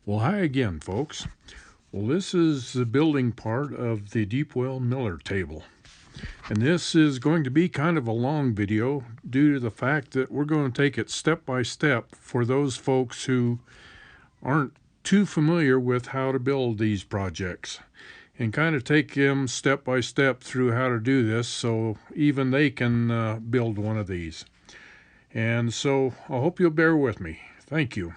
Well, hi again, folks. Well, this is the building part of the Deepwell Miller table. And this is going to be kind of a long video due to the fact that we're going to take it step by step for those folks who aren't too familiar with how to build these projects, and kind of take them step by step through how to do this so even they can build one of these. And so I hope you'll bear with me. Thank you.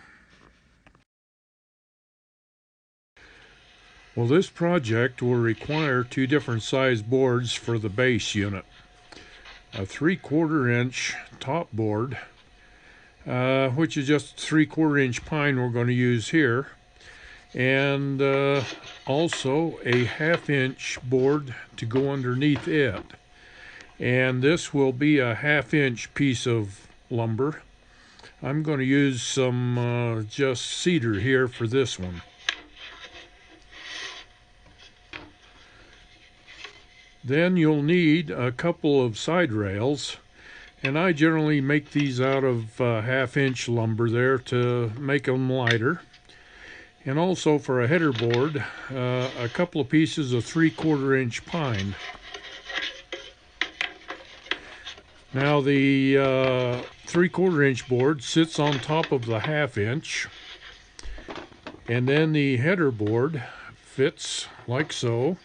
Well, this project will require two different size boards for the base unit. A 3/4 inch top board, which is just 3/4 inch pine we're going to use here, and also a 1/2 inch board to go underneath it. And this will be a 1/2 inch piece of lumber. I'm going to use some just cedar here for this one. Then you'll need a couple of side rails, and I generally make these out of 1/2 inch lumber there to make them lighter. And also for a header board, a couple of pieces of 3/4 inch pine. Now the 3/4 inch board sits on top of the 1/2 inch, and then the header board fits like so.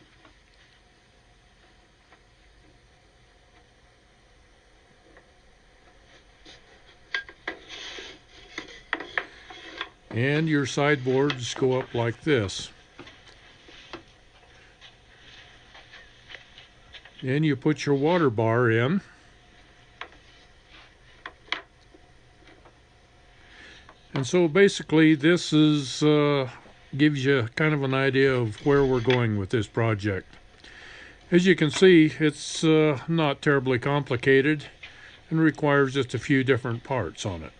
And your sideboards go up like this. Then you put your water bar in. And so basically this is gives you kind of an idea of where we're going with this project. As you can see, it's not terribly complicated and requires just a few different parts on it.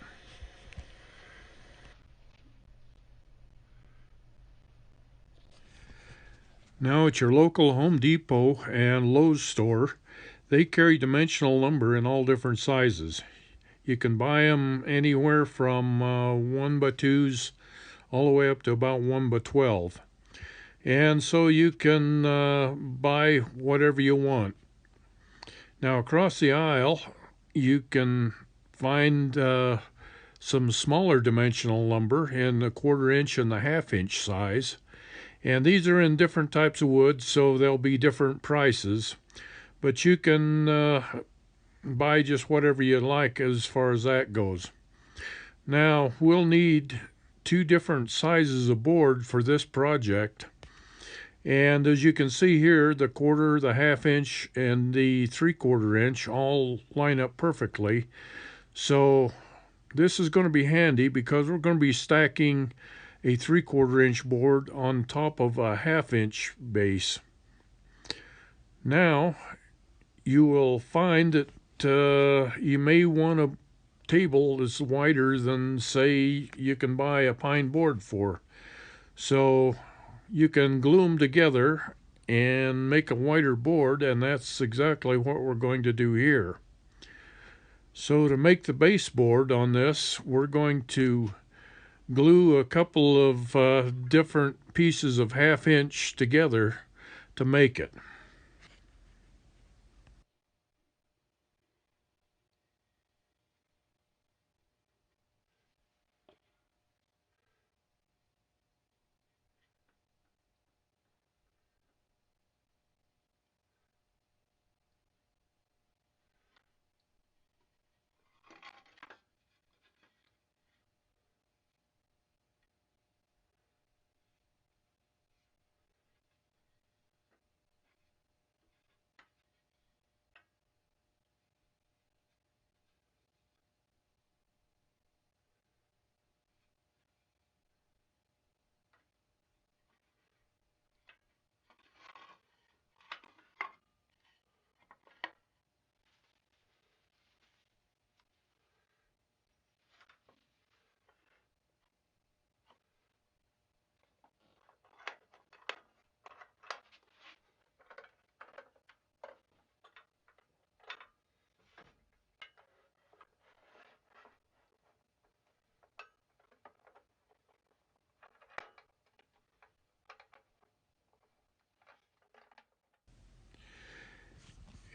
Now at your local Home Depot and Lowe's store, they carry dimensional lumber in all different sizes. You can buy them anywhere from 1x2s all the way up to about 1x12. And so you can buy whatever you want. Now across the aisle, you can find some smaller dimensional lumber in the 1/4 inch and the 1/2 inch size. And these are in different types of wood, so there'll be different prices. But you can buy just whatever you like as far as that goes. Now, we'll need two different sizes of board for this project. And as you can see here, the 1/4, the 1/2 inch, and the 3/4 inch all line up perfectly. So this is going to be handy because we're going to be stacking a 3/4 inch board on top of a 1/2 inch base. Now you will find that you may want a table that's wider than, say, you can buy a pine board for. So you can glue them together and make a wider board, and that's exactly what we're going to do here. So to make the baseboard on this, we're going to glue a couple of different pieces of 1/2 inch together to make it.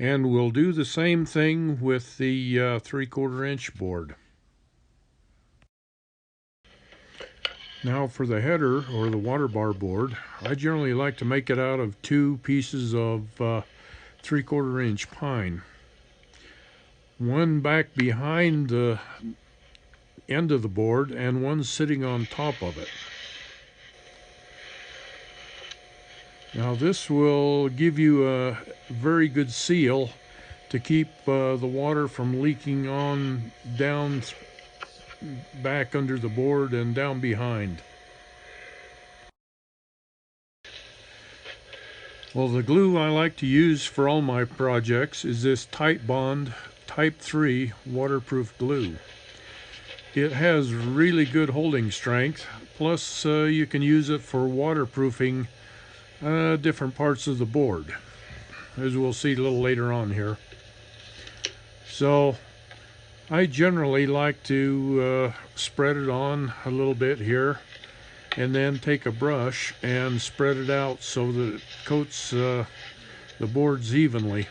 And we'll do the same thing with the 3/4 inch board. Now for the header or the water bar board, I generally like to make it out of 2 pieces of 3/4 inch pine. One back behind the end of the board and one sitting on top of it. Now this will give you a very good seal to keep the water from leaking on down back under the board and down behind. Well, the glue I like to use for all my projects is this Titebond Type 3 waterproof glue. It has really good holding strength, plus you can use it for waterproofing different parts of the board, as we'll see a little later on here. So I generally like to spread it on a little bit here and then take a brush and spread it out so that it coats the boards evenly.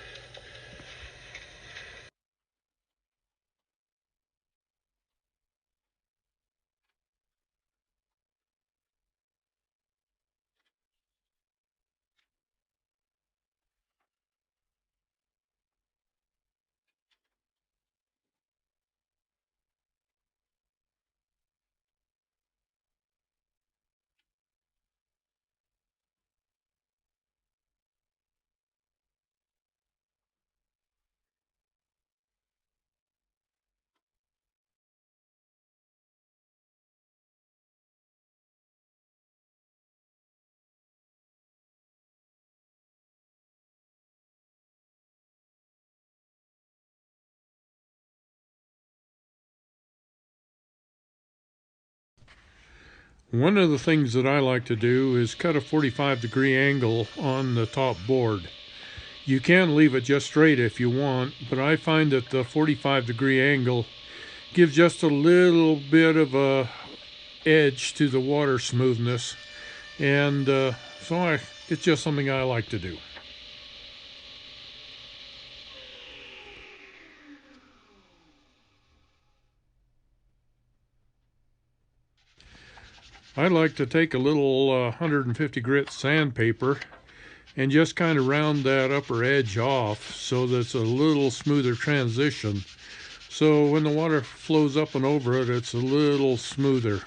One of the things that I like to do is cut a 45-degree angle on the top board. You can leave it just straight if you want, but I find that the 45-degree angle gives just a little bit of a edge to the water smoothness, and it's just something I like to do. I like to take a little 150 grit sandpaper and just kind of round that upper edge off so that it's a little smoother transition. So when the water flows up and over it, it's a little smoother.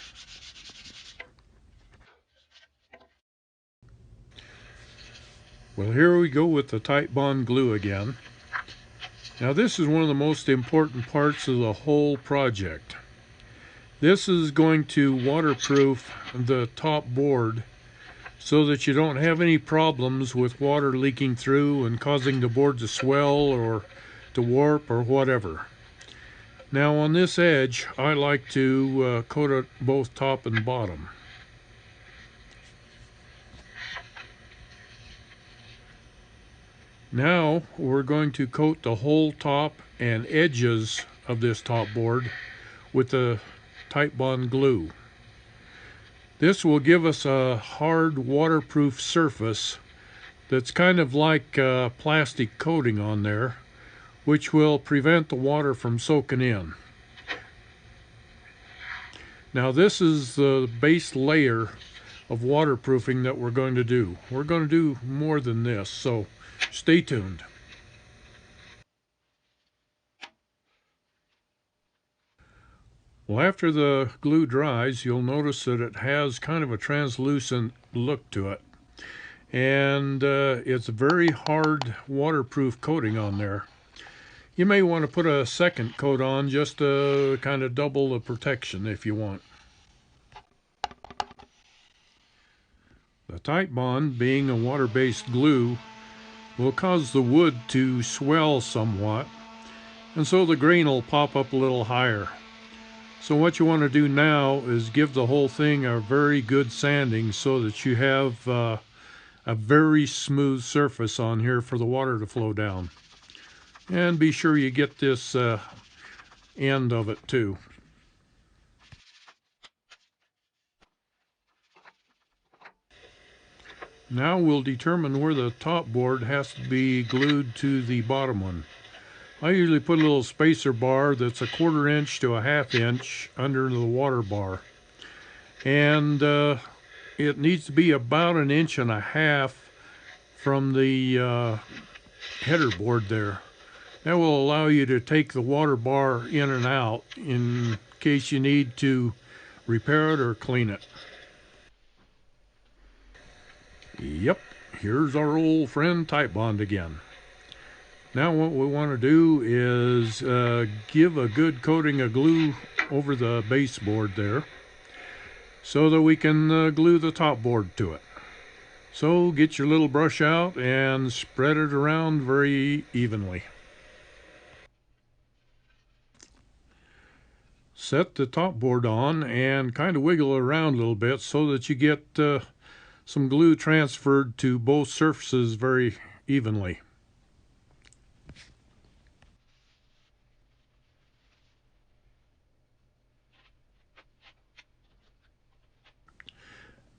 Well, here we go with the Titebond glue again. Now this is one of the most important parts of the whole project. This is going to waterproof the top board so that you don't have any problems with water leaking through and causing the board to swell or to warp or whatever. Now on this edge, I like to coat it both top and bottom. Now we're going to coat the whole top and edges of this top board with the Titebond glue. This will give us a hard waterproof surface that's kind of like a plastic coating on there, which will prevent the water from soaking in. Now this is the base layer of waterproofing that we're going to do. We're going to do more than this, so stay tuned. Well, after the glue dries, you'll notice that it has kind of a translucent look to it. And it's a very hard waterproof coating on there. You may want to put a second coat on just to kind of double the protection if you want. The Titebond, being a water-based glue, will cause the wood to swell somewhat, and so the grain will pop up a little higher. So what you want to do now is give the whole thing a very good sanding so that you have a very smooth surface on here for the water to flow down. And be sure you get this end of it too. Now we'll determine where the top board has to be glued to the bottom one. I usually put a little spacer bar that's a 1/4 inch to a 1/2 inch under the water bar. And it needs to be about 1.5 inches from the header board there. That will allow you to take the water bar in and out in case you need to repair it or clean it. Yep, here's our old friend Titebond again. Now what we want to do is give a good coating of glue over the baseboard there so that we can glue the top board to it. So get your little brush out and spread it around very evenly. Set the top board on and kind of wiggle it around a little bit so that you get some glue transferred to both surfaces very evenly.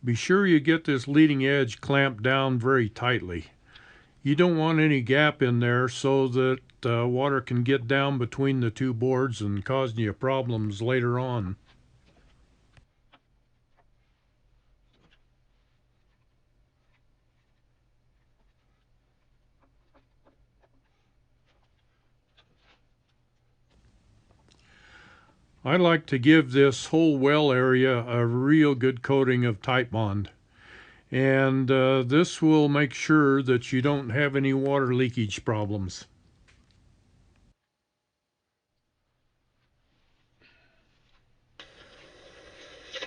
Be sure you get this leading edge clamped down very tightly. You don't want any gap in there so that water can get down between the two boards and cause you problems later on. I like to give this whole well area a real good coating of Titebond. And this will make sure that you don't have any water leakage problems.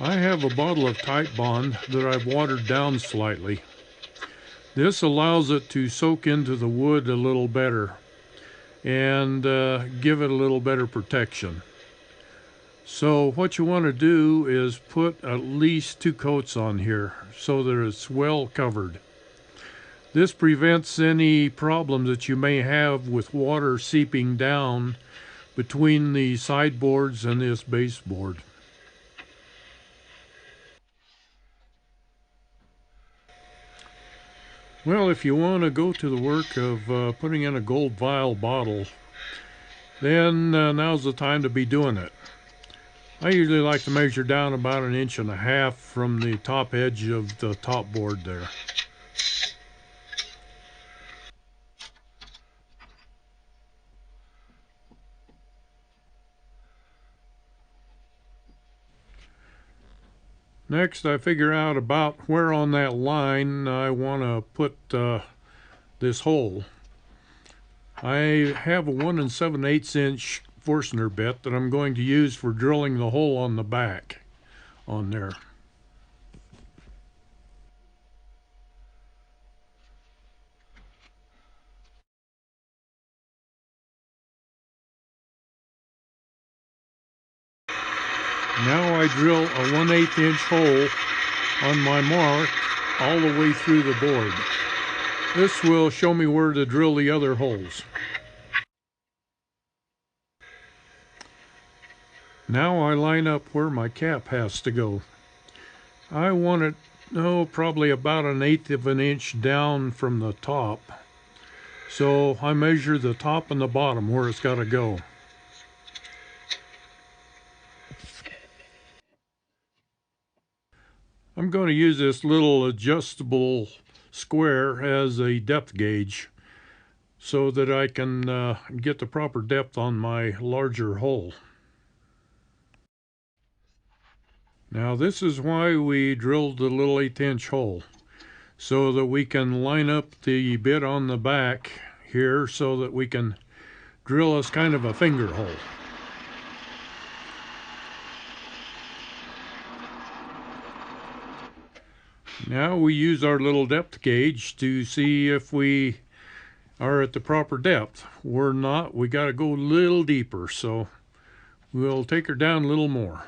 I have a bottle of Titebond that I've watered down slightly. This allows it to soak into the wood a little better and give it a little better protection. So what you want to do is put at least 2 coats on here so that it's well covered. This prevents any problems that you may have with water seeping down between the sideboards and this baseboard. Well, if you want to go to the work of putting in a gold vial bottle, then now's the time to be doing it. I usually like to measure down about 1.5 inches from the top edge of the top board there. Next, I figure out about where on that line I want to put this hole. I have a 1 7/8 inch Forstner bit that I'm going to use for drilling the hole on the back on there. Now I drill a 1/8 inch hole on my mark all the way through the board. This will show me where to drill the other holes. Now I line up where my cap has to go. I want it, probably about 1/8 of an inch down from the top. So I measure the top and the bottom where it's got to go. I'm going to use this little adjustable square as a depth gauge so that I can get the proper depth on my larger hole. Now this is why we drilled the little 1/8 inch hole, so that we can line up the bit on the back here so that we can drill as kind of a finger hole. Now we use our little depth gauge to see if we are at the proper depth. We're not, we got to go a little deeper, so we'll take her down a little more.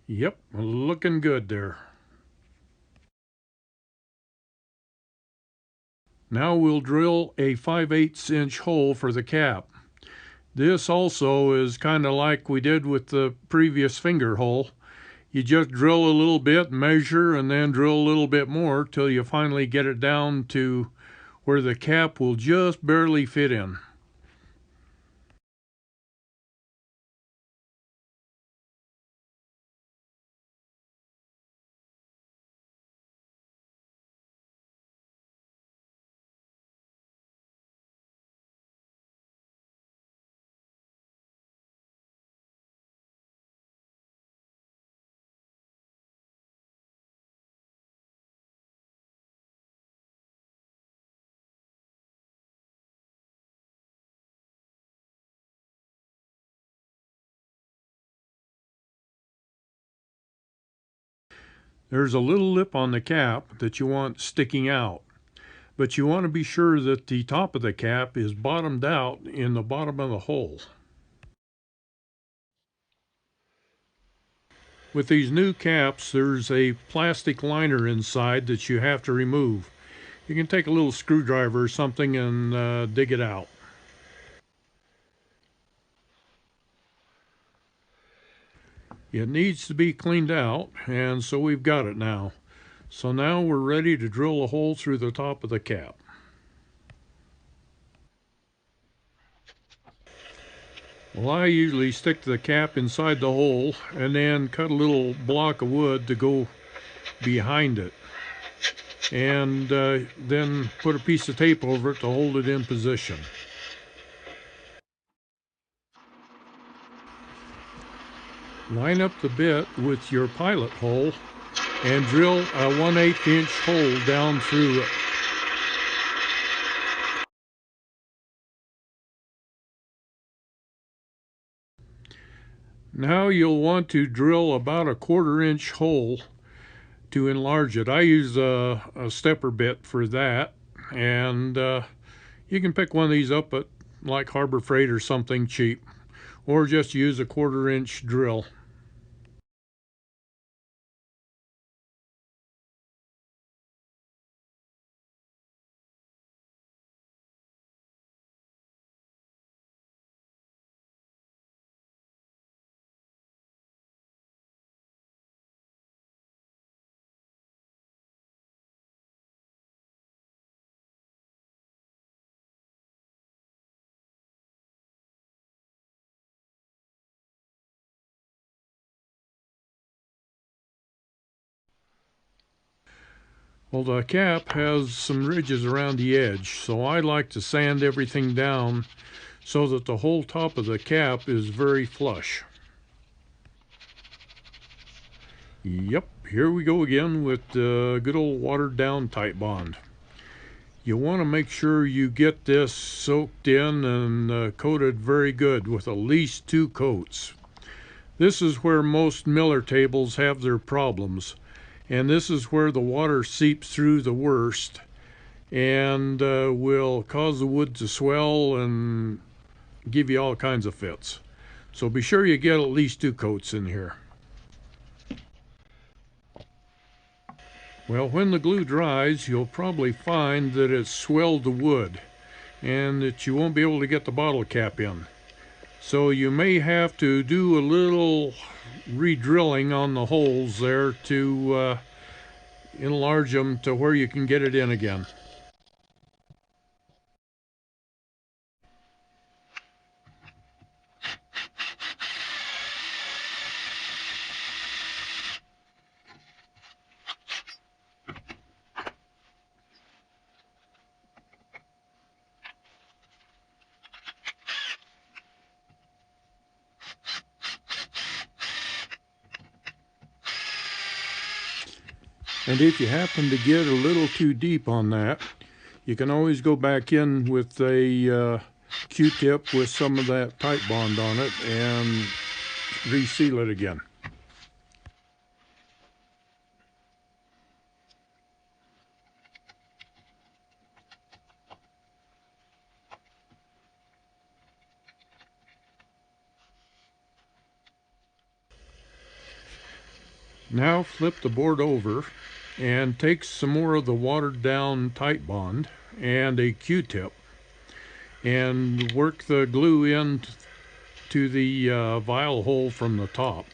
Yep, looking good there. Now we'll drill a 5/8 inch hole for the cap. This also is kind of like we did with the previous finger hole. You just drill a little bit, measure, and then drill a little bit more till you finally get it down to where the cap will just barely fit in. There's a little lip on the cap that you want sticking out, but you want to be sure that the top of the cap is bottomed out in the bottom of the hole. With these new caps, there's a plastic liner inside that you have to remove. You can take a little screwdriver or something and dig it out. It needs to be cleaned out, and so we've got it now. So now we're ready to drill a hole through the top of the cap. Well, I usually stick the cap inside the hole and then cut a little block of wood to go behind it. And then put a piece of tape over it to hold it in position. Line up the bit with your pilot hole and drill a 1/8 inch hole down through it. Now you'll want to drill about a 1/4 inch hole to enlarge it. I use a stepper bit for that, and you can pick one of these up at like Harbor Freight or something cheap, or just use a 1/4 inch drill. Well, the cap has some ridges around the edge, so I like to sand everything down so that the whole top of the cap is very flush. Yep, here we go again with the good old watered down Titebond. You want to make sure you get this soaked in and coated very good with at least 2 coats. This is where most miller tables have their problems, and this is where the water seeps through the worst and will cause the wood to swell and give you all kinds of fits. So be sure you get at least 2 coats in here. Well, when the glue dries, you'll probably find that it's swelled the wood and that you won't be able to get the bottle cap in. So you may have to do a little re-drilling on the holes there to enlarge them to where you can get it in again. And if you happen to get a little too deep on that, you can always go back in with a Q-tip with some of that Titebond on it and reseal it again. Now flip the board over and take some more of the watered down tight bond and a Q-tip and work the glue in to the vial hole from the top.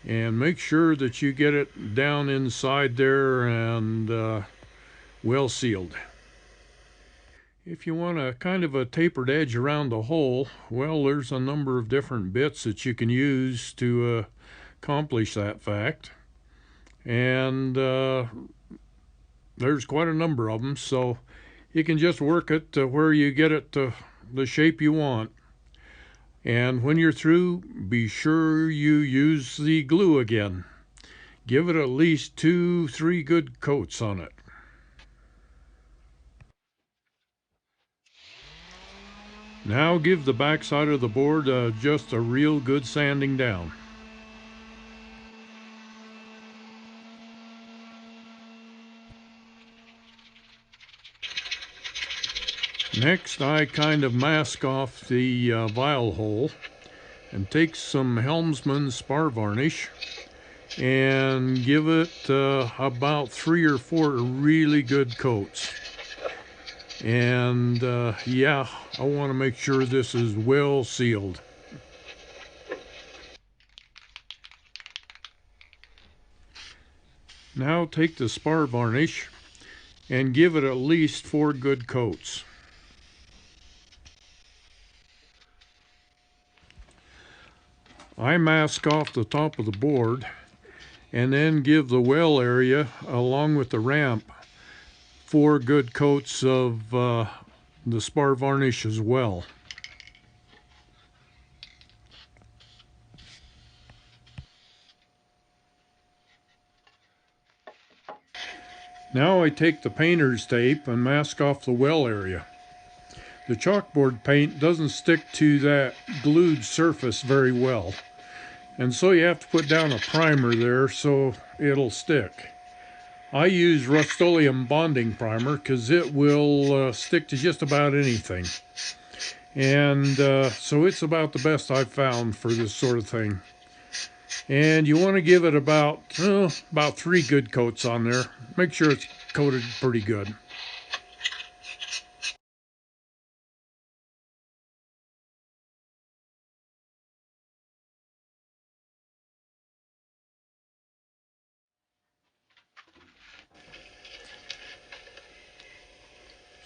And make sure that you get it down inside there and well sealed. If you want a kind of a tapered edge around the hole, well, there's a number of different bits that you can use to accomplish that fact. And there's quite a number of them, so you can just work it to where you get it to the shape you want. And when you're through, be sure you use the glue again. Give it at least 2-3 good coats on it. Now give the back side of the board just a real good sanding down. Next, I kind of mask off the vial hole and take some Helmsman spar varnish and give it about 3 or 4 really good coats. And yeah, I want to make sure this is well sealed. Now take the spar varnish and give it at least 4 good coats. I mask off the top of the board and then give the well area along with the ramp 4 good coats of the spar varnish as well. Now I take the painter's tape and mask off the well area. The chalkboard paint doesn't stick to that glued surface very well, and so you have to put down a primer there so it'll stick. I use Rust-Oleum bonding primer because it will stick to just about anything. And so it's about the best I've found for this sort of thing. And you want to give it about 3 good coats on there. Make sure it's coated pretty good.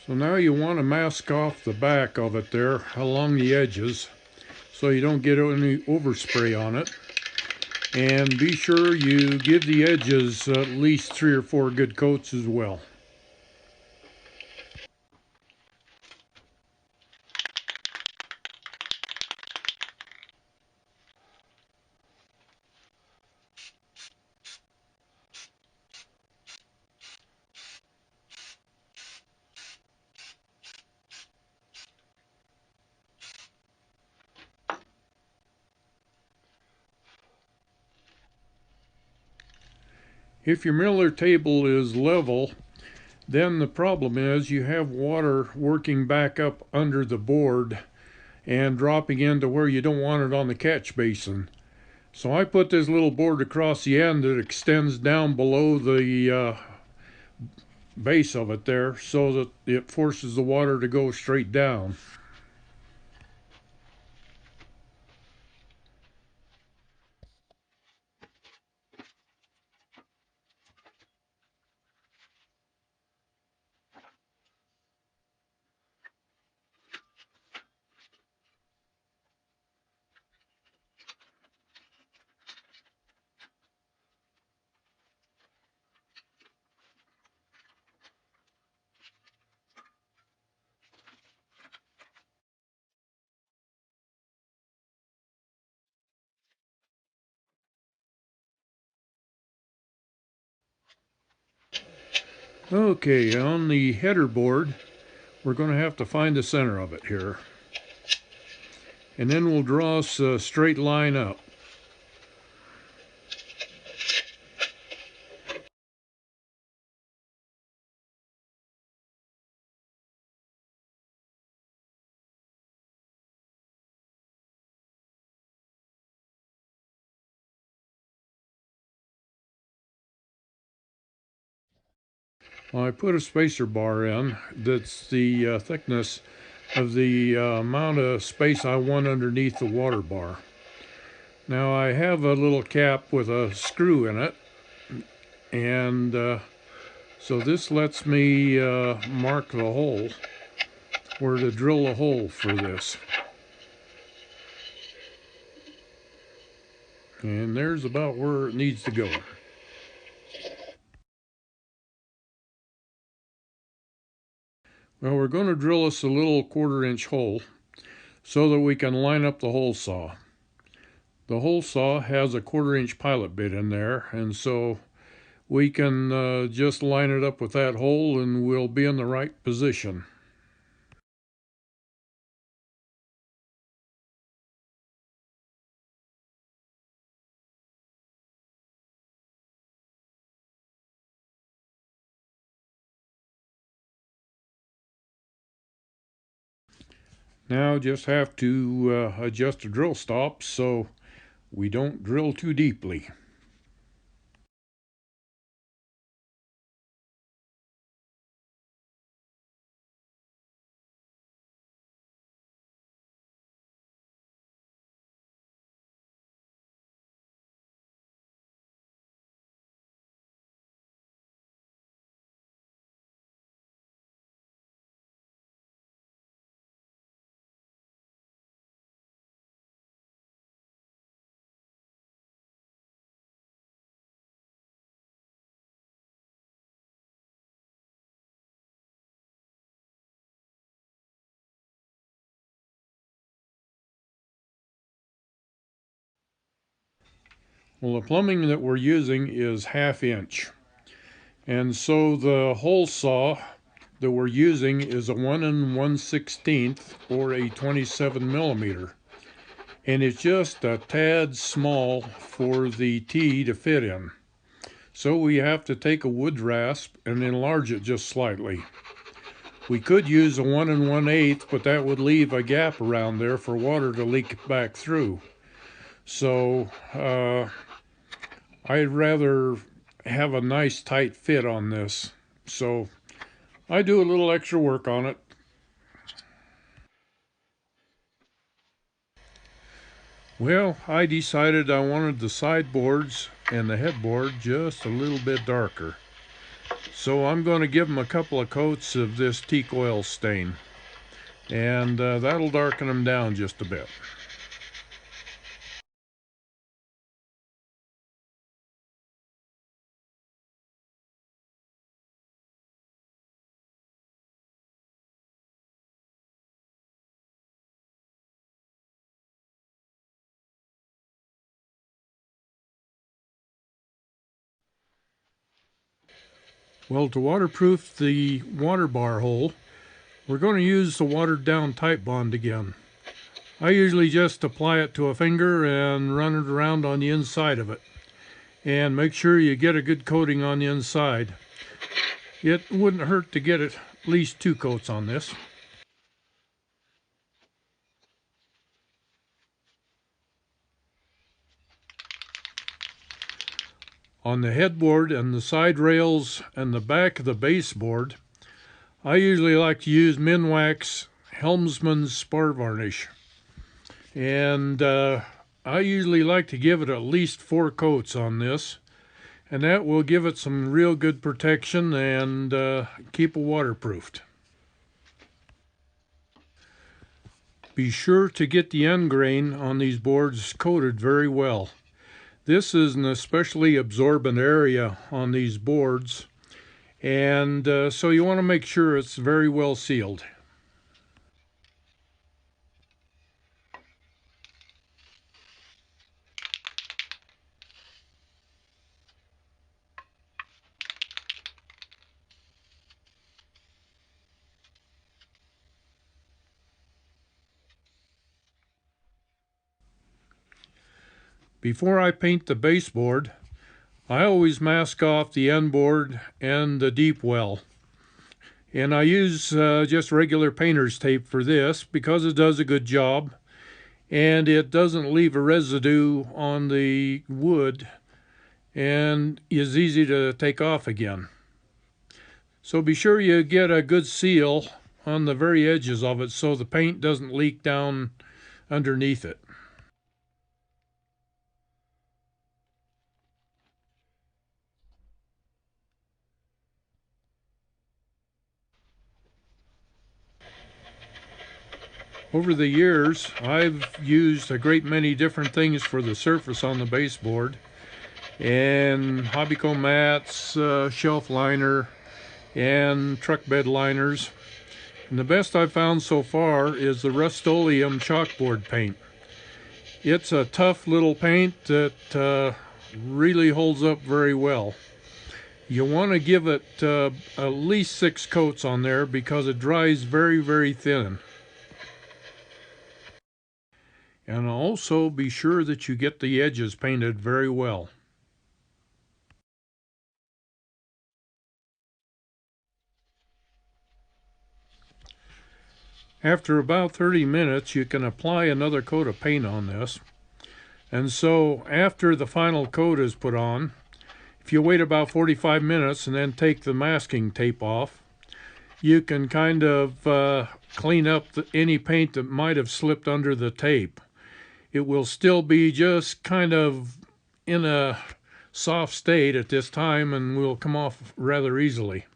So now you want to mask off the back of it there along the edges so you don't get any overspray on it. And be sure you give the edges at least 3 or 4 good coats as well. If your Miller table is level, then the problem is you have water working back up under the board and dropping into where you don't want it on the catch basin. So I put this little board across the end that extends down below the base of it there so that it forces the water to go straight down. Okay, on the header board, we're going to have to find the center of it here. And then we'll draw us a straight line up. I put a spacer bar in that's the thickness of the amount of space I want underneath the water bar. Now I have a little cap with a screw in it, and so this lets me mark the hole, where to drill a hole for this. And there's about where it needs to go. Well, we're going to drill us a little 1/4-inch hole so that we can line up the hole saw. The hole saw has a 1/4-inch pilot bit in there, and so we can just line it up with that hole and we'll be in the right position. Now just have to adjust the drill stop so we don't drill too deeply. Well, the plumbing that we're using is 1/2 inch. And so the hole saw that we're using is a 1 1/16 or a 27 millimeter. And it's just a tad small for the T to fit in. So we have to take a wood rasp and enlarge it just slightly. We could use a 1 1/8, but that would leave a gap around there for water to leak back through. So I'd rather have a nice tight fit on this. So I do a little extra work on it. Well, I decided I wanted the sideboards and the headboard just a little bit darker. So I'm going to give them a couple of coats of this teak oil stain, and that'll darken them down just a bit. Well, to waterproof the water bar hole, we're going to use the watered down Titebond again. I usually just apply it to a finger and run it around on the inside of it. And make sure you get a good coating on the inside. It wouldn't hurt to get at least 2 coats on this. On the headboard and the side rails and the back of the baseboard, I usually like to use Minwax Helmsman's Spar Varnish. And I usually like to give it at least 4 coats on this. And that will give it some real good protection and keep it waterproofed. Be sure to get the end grain on these boards coated very well. This is an especially absorbent area on these boards, and so you want to make sure it's very well sealed. Before I paint the baseboard, I always mask off the end board and the deep well. And I use just regular painter's tape for this because it does a good job and it doesn't leave a residue on the wood and is easy to take off again. So be sure you get a good seal on the very edges of it so the paint doesn't leak down underneath it. Over the years, I've used a great many different things for the surface on the baseboard, and hobbycomb mats, shelf liner, and truck bed liners. And the best I've found so far is the Rust-Oleum chalkboard paint. It's a tough little paint that really holds up very well. You want to give it at least 6 coats on there because it dries very, very thin. And also be sure that you get the edges painted very well. After about 30 minutes, you can apply another coat of paint on this. And so after the final coat is put on, if you wait about 45 minutes and then take the masking tape off, you can kind of clean up any paint that might have slipped under the tape. It will still be just kind of in a soft state at this time and will come off rather easily.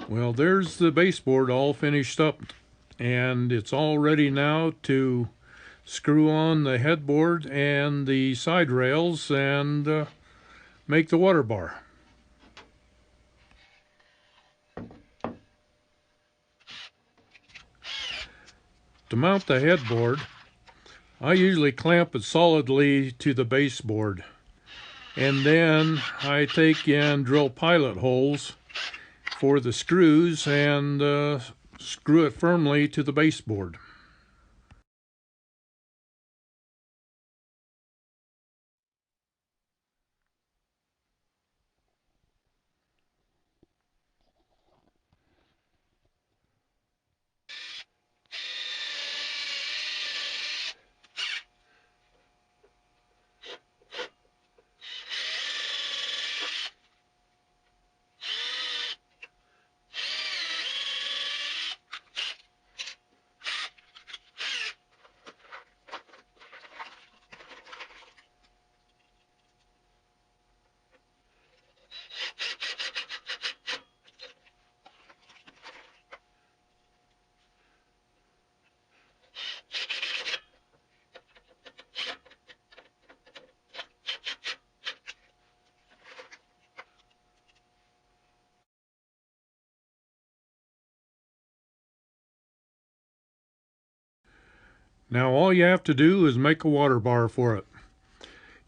Well, there's the baseboard all finished up, and it's all ready now to screw on the headboard and the side rails and make the water bar. To mount the headboard, I usually clamp it solidly to the baseboard, and then I take and drill pilot holes for the screws and screw it firmly to the baseboard. Now all you have to do is make a water bar for it.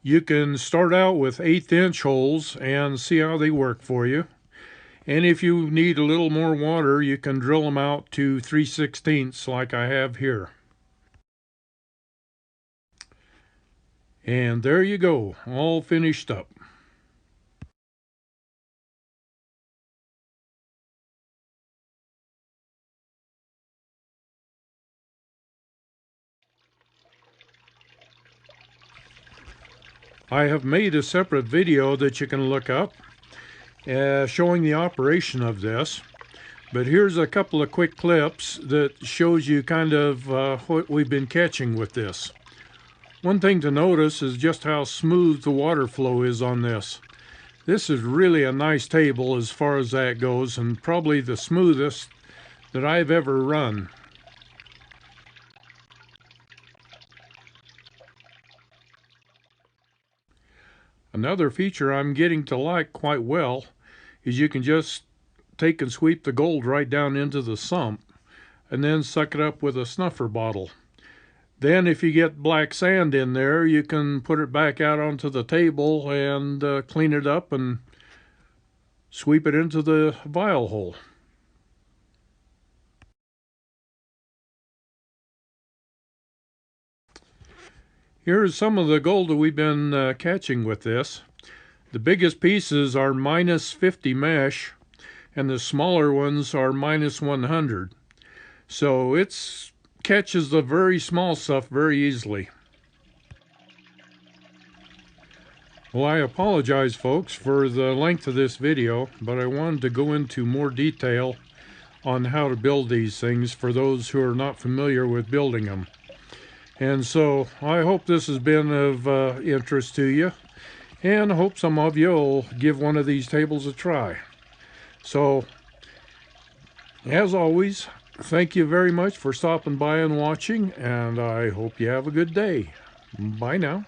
You can start out with 1/8" holes and see how they work for you. And if you need a little more water, you can drill them out to 3/16 like I have here. And there you go, all finished up. I have made a separate video that you can look up showing the operation of this. But here's a couple of quick clips that shows you kind of what we've been catching with this. One thing to notice is just how smooth the water flow is on this. This is really a nice table as far as that goes, and probably the smoothest that I've ever run. Another feature I'm getting to like quite well is you can just take and sweep the gold right down into the sump and then suck it up with a snuffer bottle. Then if you get black sand in there, you can put it back out onto the table and clean it up and sweep it into the vial hole. Here's some of the gold that we've been catching with this. The biggest pieces are -50 mesh, and the smaller ones are -100. So it catches the very small stuff very easily. Well, I apologize, folks, for the length of this video, but I wanted to go into more detail on how to build these things for those who are not familiar with building them. And so I hope this has been of interest to you, and I hope some of you will give one of these tables a try. So, as always, thank you very much for stopping by and watching, and I hope you have a good day. Bye now.